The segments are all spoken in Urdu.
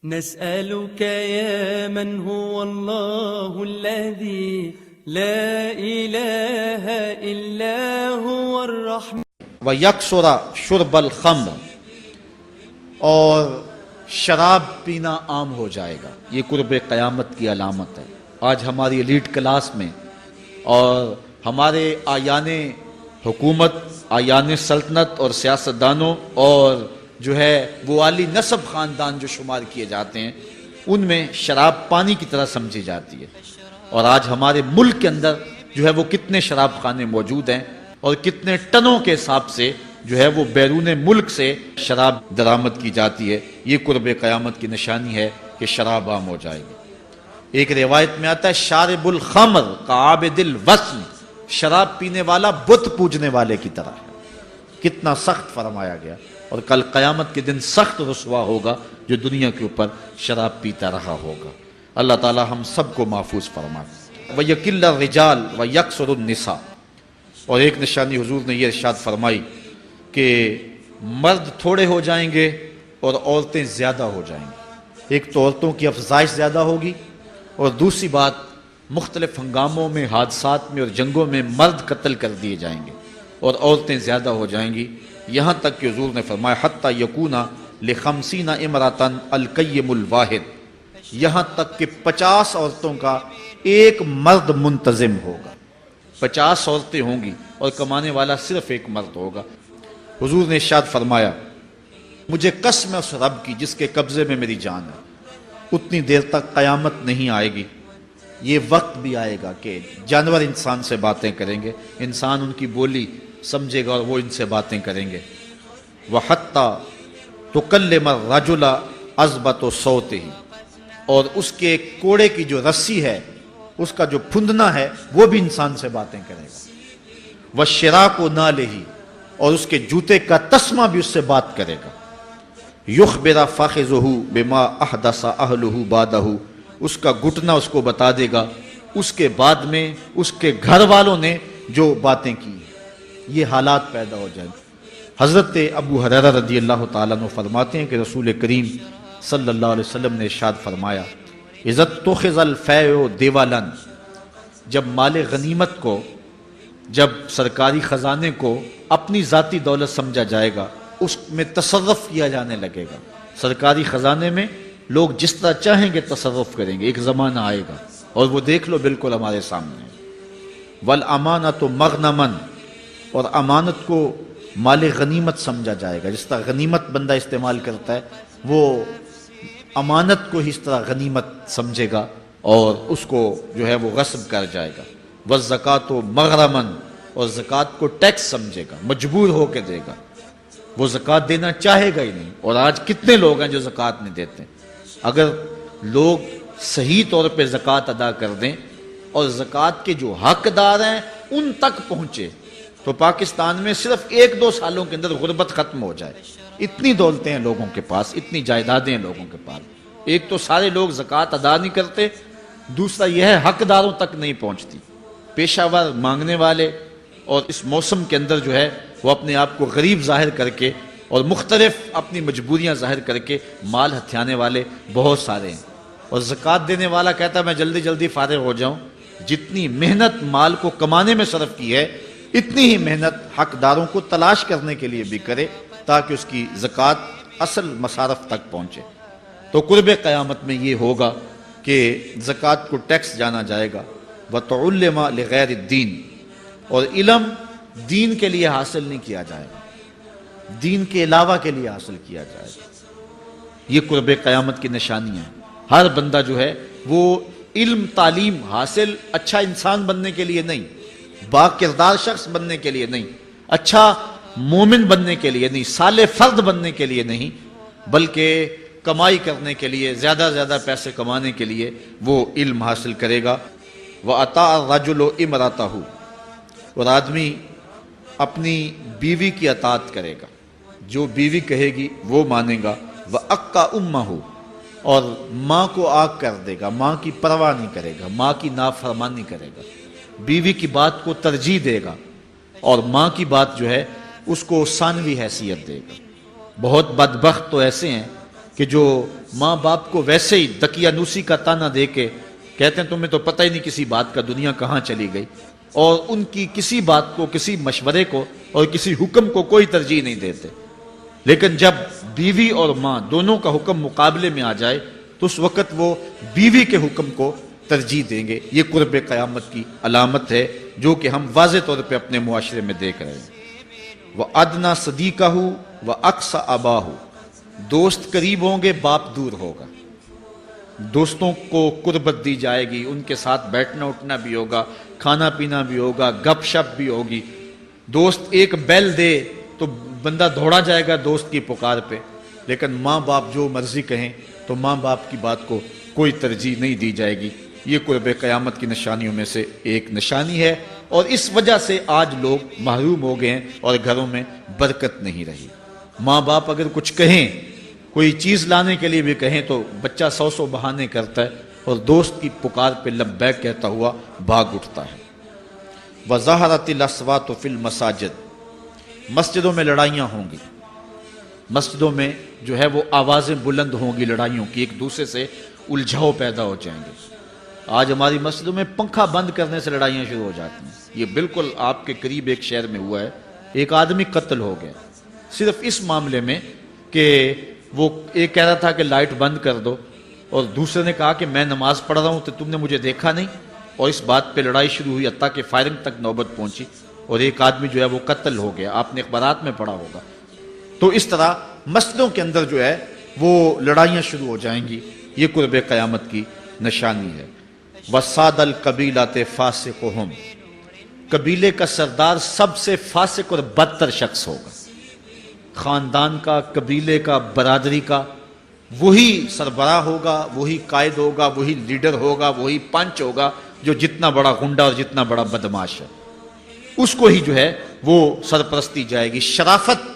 نسألك يا من هو الله الذي لا إله إلا هو الرحمن وَيَكْسُرَ شُرْبَ الْخَمْرِ، اور شراب پینا عام ہو جائے گا۔ یہ قرب قیامت کی علامت ہے۔ آج ہماری ایلیٹ کلاس میں اور ہمارے آیان حکومت، آیان سلطنت اور سیاستدانوں اور جو ہے وہ عالی نسب خاندان جو شمار کیے جاتے ہیں، ان میں شراب پانی کی طرح سمجھی جاتی ہے۔ اور آج ہمارے ملک کے اندر جو ہے وہ کتنے شراب خانے موجود ہیں اور کتنے ٹنوں کے حساب سے جو ہے وہ بیرون ملک سے شراب درآمد کی جاتی ہے۔ یہ قرب قیامت کی نشانی ہے کہ شراب عام ہو جائے گی۔ ایک روایت میں آتا ہے شارب الخمر کعابد الوثن، شراب پینے والا بت پوجنے والے کی طرح ہے۔ کتنا سخت فرمایا گیا، اور کل قیامت کے دن سخت رسوا ہوگا جو دنیا کے اوپر شراب پیتا رہا ہوگا۔ اللہ تعالی ہم سب کو محفوظ فرمائے۔ وَيَكِلَّ الرِّجَالِ وَيَكْسُرُ النِّسَاءِ، اور ایک نشانی حضور نے یہ ارشاد فرمائی کہ مرد تھوڑے ہو جائیں گے اور عورتیں زیادہ ہو جائیں گی۔ ایک تو عورتوں کی افزائش زیادہ ہوگی، اور دوسری بات مختلف ہنگاموں میں، حادثات میں اور جنگوں میں مرد قتل کر دیے جائیں گے اور عورتیں زیادہ ہو جائیں گی، یہاں تک کہ حضور نے فرمایا حتی یکونا لخمسین امراتن القیم الواحد، یہاں تک کہ 50 عورتوں کا ایک مرد منتظم ہوگا۔ 50 عورتیں ہوں گی اور کمانے والا صرف ایک مرد ہوگا۔ حضور نے ارشاد فرمایا مجھے قسم ہے اس رب کی جس کے قبضے میں میری جان ہے، اتنی دیر تک قیامت نہیں آئے گی، یہ وقت بھی آئے گا کہ جانور انسان سے باتیں کریں گے، انسان ان کی بولی سمجھے گا اور وہ ان سے باتیں کریں گے۔ وَحَتَّى تُكَلِّمَ الرَّجُلَ عَذْبَةُ صَوْتِهِ، اور اس کے کوڑے کی جو رسی ہے، اس کا جو پھندنا ہے، وہ بھی انسان سے باتیں کرے گا۔ وَالشِّرَاكُ نَالِهِ، اور اس کے جوتے کا تسمہ بھی اس سے بات کرے گا۔ يُخْبِرَ فَخِذُهُ بِمَا أَحْدَثَ أَهْلُهُ بَعْدَهُ، اس کا گھٹنا اس کو بتا دے گا اس کے بعد میں اس کے گھر والوں نے جو باتیں کی، یہ حالات پیدا ہو جائیں۔ حضرت ابو ہریرہ رضی اللہ تعالیٰ عنہ فرماتے ہیں کہ رسول کریم صلی اللہ علیہ وسلم نے ارشاد فرمایا اذا اتخذ الفیء دیوالا، جب مال غنیمت کو، جب سرکاری خزانے کو اپنی ذاتی دولت سمجھا جائے گا، اس میں تصرف کیا جانے لگے گا۔ سرکاری خزانے میں لوگ جس طرح چاہیں گے تصرف کریں گے، ایک زمانہ آئے گا اور وہ دیکھ لو بالکل ہمارے سامنے۔ والامانۃ مغنما، اور امانت کو مال غنیمت سمجھا جائے گا۔ جس طرح غنیمت بندہ استعمال کرتا ہے، وہ امانت کو ہی اس طرح غنیمت سمجھے گا اور اس کو جو ہے وہ غصب کر جائے گا۔ والزکوٰۃ مغرما، اور زکوٰۃ کو ٹیکس سمجھے گا، مجبور ہو کے دے گا، وہ زکوٰۃ دینا چاہے گا ہی نہیں۔ اور آج کتنے لوگ ہیں جو زکوٰۃ نہیں دیتے؟ اگر لوگ صحیح طور پہ زکوٰۃ ادا کر دیں اور زکوٰۃ کے جو حقدار ہیں ان تک پہنچے تو پاکستان میں صرف 1-2 سالوں کے اندر غربت ختم ہو جائے۔ اتنی دولتیں ہیں لوگوں کے پاس، اتنی جائیدادیں ہیں لوگوں کے پاس۔ ایک تو سارے لوگ زکوٰۃ ادا نہیں کرتے، دوسرا یہ ہے حقداروں تک نہیں پہنچتی۔ پیشہ ور مانگنے والے اور اس موسم کے اندر جو ہے وہ اپنے آپ کو غریب ظاہر کر کے اور مختلف اپنی مجبوریاں ظاہر کر کے مال ہتھیانے والے بہت سارے ہیں، اور زکوٰۃ دینے والا کہتا ہے میں جلدی جلدی فارغ ہو جاؤں۔ جتنی محنت مال کو کمانے میں صرف کی ہے، اتنی ہی محنت حقداروں کو تلاش کرنے کے لیے بھی کرے تاکہ اس کی زکوٰۃ اصل مصارف تک پہنچے۔ تو قرب قیامت میں یہ ہوگا کہ زکوٰۃ کو ٹیکس جانا جائے گا۔ وَتُعُلِّمَ لِغَيْرِ الدِّينِ، اور علم دین کے لیے حاصل نہیں کیا جائے گا، دین کے علاوہ کے لیے حاصل کیا جائے گا۔ یہ قرب قیامت کی نشانی ہے۔ ہر بندہ جو ہے وہ علم تعلیم حاصل اچھا انسان بننے کے لیے نہیں، با کردار شخص بننے کے لیے نہیں، اچھا مومن بننے کے لیے نہیں، صالح فرد بننے کے لیے نہیں، بلکہ کمائی کرنے کے لیے، زیادہ زیادہ پیسے کمانے کے لیے وہ علم حاصل کرے گا۔ وَأَطَاعَ الرَّجُلُ امْرَأَتَهُ، اور آدمی اپنی بیوی کی اطاعت کرے گا، جو بیوی کہے گی وہ مانے گا۔ وَأَقَّى أُمَّهُ، اور ماں کو آگ کر دے گا، ماں کی پرواہ نہیں کرے گا، ماں کی نافرمانی کرے گا، بیوی کی بات کو ترجیح دے گا اور ماں کی بات جو ہے اس کو ثانوی حیثیت دے گا۔ بہت بدبخت تو ایسے ہیں کہ جو ماں باپ کو ویسے ہی دقیانوسی کا تانا دے کے کہتے ہیں تمہیں تو پتہ ہی نہیں کسی بات کا دنیا کہاں چلی گئی، اور ان کی کسی بات کو، کسی مشورے کو اور کسی حکم کو کوئی ترجیح نہیں دیتے، لیکن جب بیوی اور ماں دونوں کا حکم مقابلے میں آ جائے تو اس وقت وہ بیوی کے حکم کو ترجیح دیں گے۔ یہ قرب قیامت کی علامت ہے جو کہ ہم واضح طور پہ اپنے معاشرے میں دیکھ رہے ہیں۔ وَأَدْنَا صَدِيقَهُ وَأَقْصَى أَبَاهُ، دوست قریب ہوں گے، باپ دور ہوگا۔ دوستوں کو قربت دی جائے گی، ان کے ساتھ بیٹھنا اٹھنا بھی ہوگا، کھانا پینا بھی ہوگا، گپ شپ بھی ہوگی۔ دوست ایک بیل دے تو بندہ دوڑا جائے گا دوست کی پکار پہ، لیکن ماں باپ جو مرضی کہیں تو ماں باپ کی بات کو کوئی ترجیح نہیں دی جائے گی۔ یہ قرب قیامت کی نشانیوں میں سے ایک نشانی ہے، اور اس وجہ سے آج لوگ محروم ہو گئے ہیں اور گھروں میں برکت نہیں رہی۔ ماں باپ اگر کچھ کہیں، کوئی چیز لانے کے لیے بھی کہیں تو بچہ 100 بہانے کرتا ہے اور دوست کی پکار پہ لبیک کہتا ہوا بھاگ اٹھتا ہے۔ وَظَهَرَتِ الْأَصْوَاتُ فِي الْمَسَاجِدِ، مسجدوں میں لڑائیاں ہوں گی، مسجدوں میں جو ہے وہ آوازیں بلند ہوں گی لڑائیوں کی، ایک دوسرے سے الجھاؤ پیدا ہو جائیں گے۔ آج ہماری مسجدوں میں پنکھا بند کرنے سے لڑائیاں شروع ہو جاتی ہیں۔ یہ بالکل آپ کے قریب ایک شہر میں ہوا ہے، ایک آدمی قتل ہو گیا صرف اس معاملے میں کہ وہ ایک کہہ رہا تھا کہ لائٹ بند کر دو، اور دوسرے نے کہا کہ میں نماز پڑھ رہا ہوں تو تم نے مجھے دیکھا نہیں، اور اس بات پہ لڑائی شروع ہوئی، حتیٰ کہ فائرنگ تک نوبت پہنچی، اور ایک آدمی جو ہے وہ قتل ہو گیا۔ آپ نے اخبارات میں پڑھا ہوگا۔ تو اس طرح مسجدوں کے اندر جو ہے وہ لڑائیاں شروع ہو جائیں گی، یہ قرب قیامت کی نشانی ہے۔ وَسَادَ الْقَبِيلَةِ فَاسِقُهُمْ، قبیلے کا سردار سب سے فاسق اور بدتر شخص ہوگا۔ خاندان کا، قبیلے کا، برادری کا وہی سربراہ ہوگا، وہی قائد ہوگا، وہی لیڈر ہوگا، وہی پنچ ہوگا جو جتنا بڑا غنڈہ اور جتنا بڑا بدماش ہے اس کو ہی جو ہے وہ سرپرستی جائے گی۔ شرافت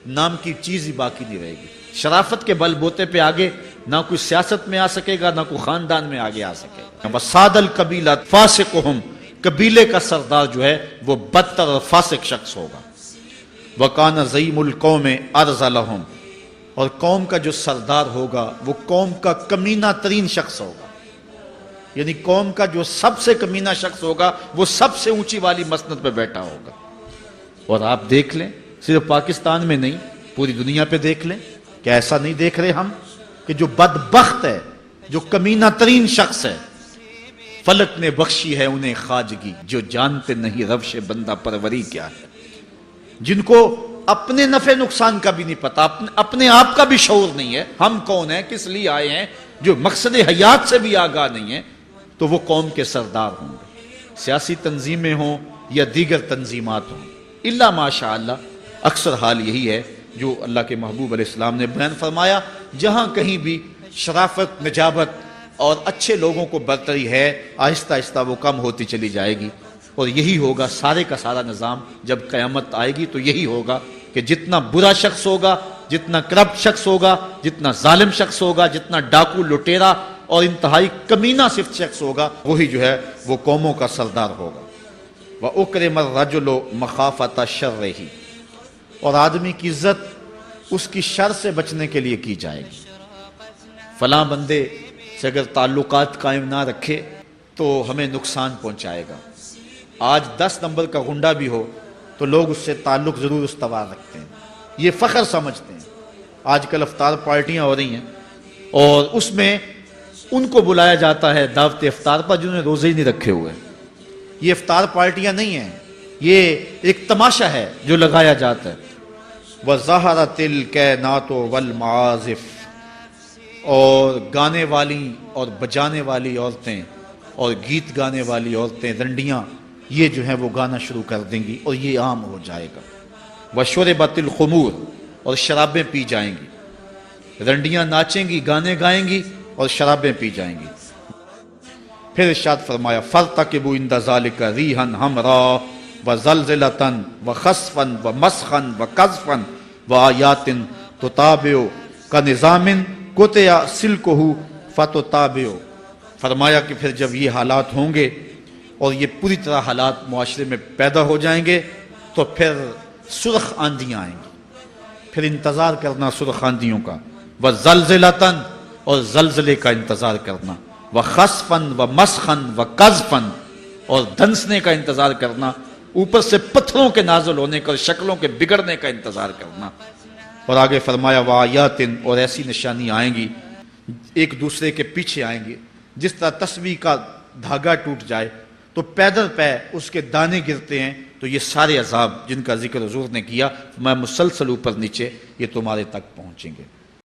نام کی چیز ہی باقی نہیں رہے گی۔ شرافت کے بل بوتے پہ آگے نہ کوئی سیاست میں آ سکے گا، نہ کوئی خاندان میں آگے آ سکے گا۔ وَسَادَ الْقَبِيلَةِ فَاسِقُهُمْ، قبیلے کا سردار جو ہے وہ بدتر اور فاسق شخص ہوگا۔ وَكَانَ زَعِيمُ الْقَوْمِ أَرْذَلَهُمْ، اور قوم کا جو سردار ہوگا وہ قوم کا کمینہ ترین شخص ہوگا، یعنی قوم کا جو سب سے کمینہ شخص ہوگا وہ سب سے اونچی والی مسند پہ بیٹھا ہوگا۔ اور آپ دیکھ لیں، صرف پاکستان میں نہیں پوری دنیا پہ دیکھ لیں، کیا ایسا نہیں دیکھ رہے ہم کہ جو بدبخت ہے، جو کمینہ ترین شخص ہے، فلک نے بخشی ہے انہیں خواجگی، جو جانتے نہیں روش بندہ پروری کیا ہے، جن کو اپنے نفع نقصان کا بھی نہیں پتا، اپنے آپ کا بھی شعور نہیں ہے، ہم کون ہیں، کس لیے آئے ہیں، جو مقصد حیات سے بھی آگاہ نہیں ہے، تو وہ قوم کے سردار ہوں گے، سیاسی تنظیمیں ہوں یا دیگر تنظیمات ہوں، الا ماشاء اللہ۔ اکثر حال یہی ہے جو اللہ کے محبوب علیہ السلام نے بیان فرمایا، جہاں کہیں بھی شرافت، نجابت اور اچھے لوگوں کو برتری ہے، آہستہ آہستہ وہ کم ہوتی چلی جائے گی، اور یہی ہوگا سارے کا سارا نظام۔ جب قیامت آئے گی تو یہی ہوگا کہ جتنا برا شخص ہوگا، جتنا کرپٹ شخص ہوگا، جتنا ظالم شخص ہوگا، جتنا ڈاکو لٹیرا اور انتہائی کمینہ صفت شخص ہوگا، وہی جو ہے وہ قوموں کا سردار ہوگا۔ وَأُكْرِمَ الرَّجُلُ مَخَافَةَ شَرِّهِ، اور آدمی کی عزت اس کی شر سے بچنے کے لیے کی جائے گی۔ فلاں بندے سے اگر تعلقات قائم نہ رکھے تو ہمیں نقصان پہنچائے گا۔ آج 10 نمبر کا غنڈہ بھی ہو تو لوگ اس سے تعلق ضرور استوار رکھتے ہیں، یہ فخر سمجھتے ہیں۔ آج کل افطار پارٹیاں ہو رہی ہیں اور اس میں ان کو بلایا جاتا ہے دعوت افطار پر جنہوں نے روزے ہی نہیں رکھے ہوئے۔ یہ افطار پارٹیاں نہیں ہیں، یہ ایک تماشا ہے جو لگایا جاتا ہے۔ وَظَهَرَتِ الْكَيْنَاتُ وَالْمَعَازِفُ، اور گانے والی اور بجانے والی عورتیں اور گیت گانے والی عورتیں، رنڈیاں، یہ جو ہیں وہ گانا شروع کر دیں گی اور یہ عام ہو جائے گا۔ وَشُرِبَتِ الْخُمُورُ، اور شرابیں پی جائیں گی، رنڈیاں ناچیں گی، گانے گائیں گی اور شرابیں پی جائیں گی۔ پھر ارشاد فرمایا فَارْتَقِبُوا عِنْدَ ذَلِكَ رِيحًا حَمْرَاءَ وَزَلْزَلَةً وَخَسْفًا وَمَسْخًا وَقَذْفًا وَآيَاتٍ تُتَابِعُ كَنِظَامٍ قُطِعَ سِلْكُهُ فَتُتَابِعُ، فرمایا کہ پھر جب یہ حالات ہوں گے اور یہ پوری طرح حالات معاشرے میں پیدا ہو جائیں گے تو پھر سرخ آندیاں آئیں گی، پھر انتظار کرنا سرخ آندیوں کا۔ وزلزلتن اور زلزلے کا انتظار کرنا، وخسفن ومسخن وقذفن اور دھنسنے کا انتظار کرنا، اوپر سے پتھروں کے نازل ہونے کا اور شکلوں کے بگڑنے کا انتظار کرنا۔ اور آگے فرمایا وآیاتن اور ایسی نشانی آئیں گی ایک دوسرے کے پیچھے آئیں گے، جس طرح تسبیح کا دھاگا ٹوٹ جائے تو پیدر پہ اس کے دانے گرتے ہیں، تو یہ سارے عذاب جن کا ذکر حضور نے کیا میں مسلسل اوپر نیچے یہ تمہارے تک پہنچیں گے۔